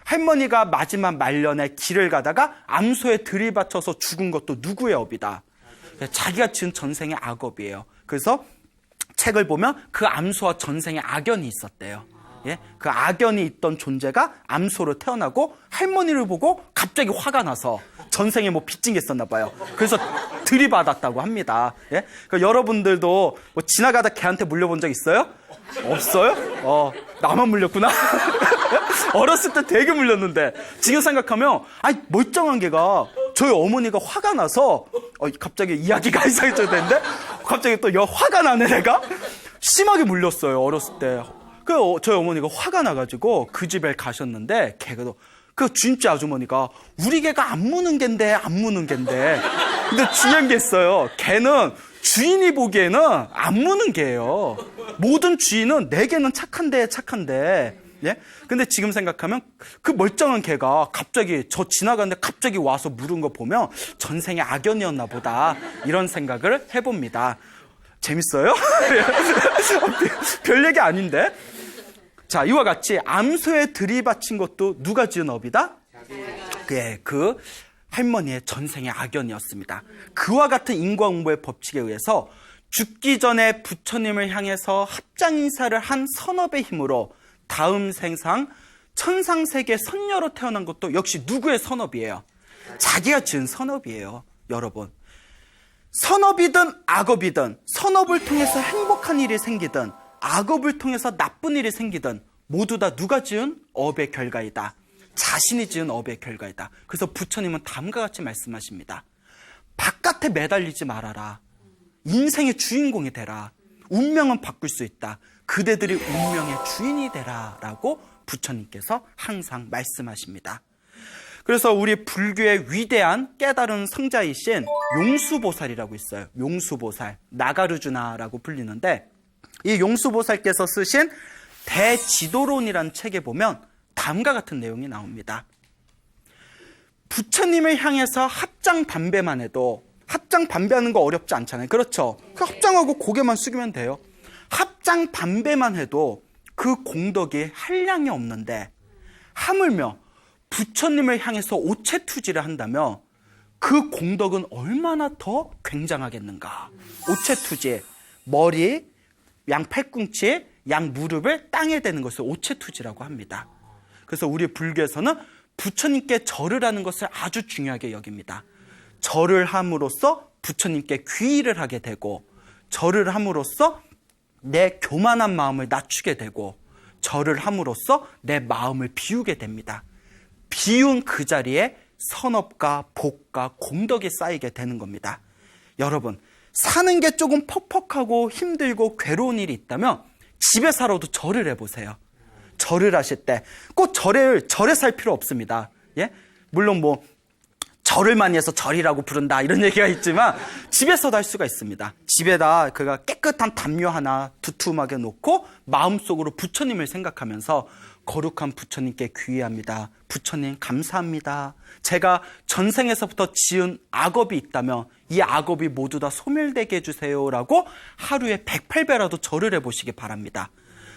할머니가 마지막 말년에 길을 가다가 암소에 들이받쳐서 죽은 것도 누구의 업이다? 자기가 지은 전생의 악업이에요. 그래서 책을 보면 그 암소와 전생에 악연이 있었대요. 예? 그 악연이 있던 존재가 암소로 태어나고 할머니를 보고 갑자기 화가 나서 전생에 뭐 빚진 게 있었나 봐요. 그래서 들이받았다고 합니다. 예? 그러니까 여러분들도 뭐 지나가다 개한테 물려본 적 있어요? 없어요? 나만 물렸구나. 어렸을 때 되게 물렸는데 지금 생각하면 멀쩡한 개가 저희 어머니가 화가 나서 갑자기 이야기가 이상해져야 되는데 갑자기 또 화가 나네 내가 심하게 물렸어요. 어렸을 때. 저희 어머니가 화가 나가지고 그 집에 가셨는데 개가도 그 주인집 아주머니가 우리 개가 안 무는 갠데 근데 중요한 게 있어요. 개는 주인이 보기에는 안 무는 개예요. 모든 주인은 내 개는 착한데 예? 근데 지금 생각하면 그 멀쩡한 개가 갑자기 저 지나가는데 갑자기 와서 물은 거 보면 전생의 악연이었나 보다 이런 생각을 해봅니다. 재밌어요? 별 얘기 아닌데? 자, 이와 같이 암소에 들이받친 것도 누가 지은 업이다? 그 할머니의 전생의 악연이었습니다. 그와 같은 인과응보의 법칙에 의해서 죽기 전에 부처님을 향해서 합장 인사를 한 선업의 힘으로 다음 생상 천상세계 선녀로 태어난 것도 역시 누구의 선업이에요? 자기가 지은 선업이에요. 여러분, 선업이든 악업이든, 선업을 통해서 행복한 일이 생기든 악업을 통해서 나쁜 일이 생기든 모두 다 누가 지은 업의 결과이다. 자신이 지은 업의 결과이다. 그래서 부처님은 다음과 같이 말씀하십니다. 바깥에 매달리지 말아라. 인생의 주인공이 되라. 운명은 바꿀 수 있다. 그대들이 운명의 주인이 되라 라고 부처님께서 항상 말씀하십니다. 그래서 우리 불교의 위대한 깨달은 성자이신 용수보살이라고 있어요. 용수보살, 나가르주나라고 불리는데, 이 용수보살께서 쓰신 대지도론이라는 책에 보면 다음과 같은 내용이 나옵니다. 부처님을 향해서 합장 반배만 해도, 합장 반배하는 거 어렵지 않잖아요. 그렇죠? 그 합장하고 고개만 숙이면 돼요. 합장 반배만 해도 그 공덕이 한량이 없는데, 하물며 부처님을 향해서 오체투지를 한다면 그 공덕은 얼마나 더 굉장하겠는가. 오체투지, 머리, 양 팔꿈치, 양 무릎을 땅에 대는 것을 오체투지라고 합니다. 그래서 우리 불교에서는 부처님께 절을 하는 것을 아주 중요하게 여깁니다. 절을 함으로써 부처님께 귀의를 하게 되고, 절을 함으로써 내 교만한 마음을 낮추게 되고, 절을 함으로써 내 마음을 비우게 됩니다. 비운 그 자리에 선업과 복과 공덕이 쌓이게 되는 겁니다. 여러분, 사는 게 조금 퍽퍽하고 힘들고 괴로운 일이 있다면 집에서라도 절을 해보세요. 절을 하실 때 꼭 절에 살 필요 없습니다. 예? 물론 뭐 절을 많이 해서 절이라고 부른다 이런 얘기가 있지만 집에서도 할 수가 있습니다. 집에다 그가 깨끗한 담요 하나 두툼하게 놓고 마음속으로 부처님을 생각하면서 거룩한 부처님께 귀의합니다. 부처님 감사합니다. 제가 전생에서부터 지은 악업이 있다면 이 악업이 모두 다 소멸되게 해주세요라고 하루에 108배라도 절을 해보시기 바랍니다.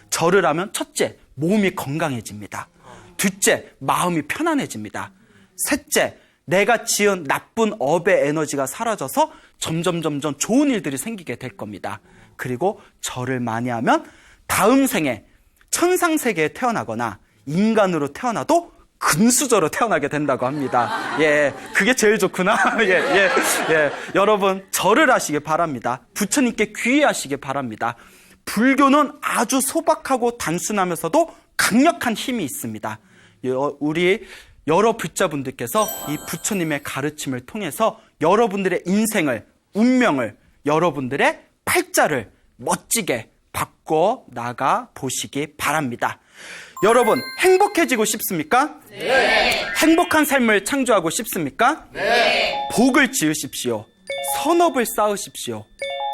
절을 하면 첫째, 몸이 건강해집니다. 둘째, 마음이 편안해집니다. 셋째, 내가 지은 나쁜 업의 에너지가 사라져서 점점 좋은 일들이 생기게 될 겁니다. 그리고 절을 많이 하면 다음 생에 천상세계에 태어나거나 인간으로 태어나도 금수저로 태어나게 된다고 합니다. 예, 그게 제일 좋구나. 예. 여러분, 절을 하시기 바랍니다. 부처님께 귀의하시기 바랍니다. 불교는 아주 소박하고 단순하면서도 강력한 힘이 있습니다. 우리 여러 불자분들께서 이 부처님의 가르침을 통해서 여러분들의 인생을, 운명을, 여러분들의 팔자를 멋지게 바꿔 나가 보시기 바랍니다. 여러분, 행복해지고 싶습니까? 네. 행복한 삶을 창조하고 싶습니까? 네. 복을 지으십시오. 선업을 쌓으십시오.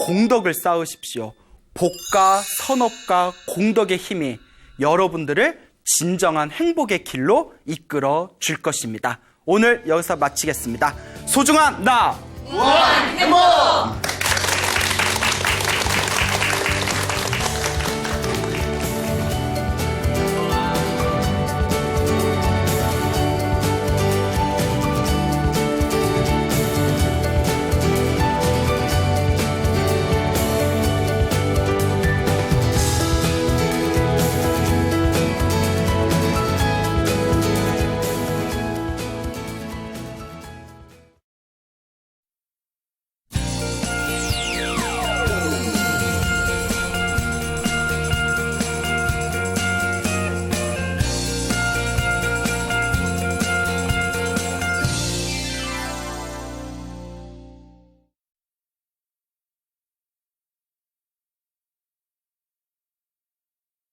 공덕을 쌓으십시오. 복과 선업과 공덕의 힘이 여러분들을 진정한 행복의 길로 이끌어 줄 것입니다. 오늘 여기서 마치겠습니다. 소중한 나! 무한 행복!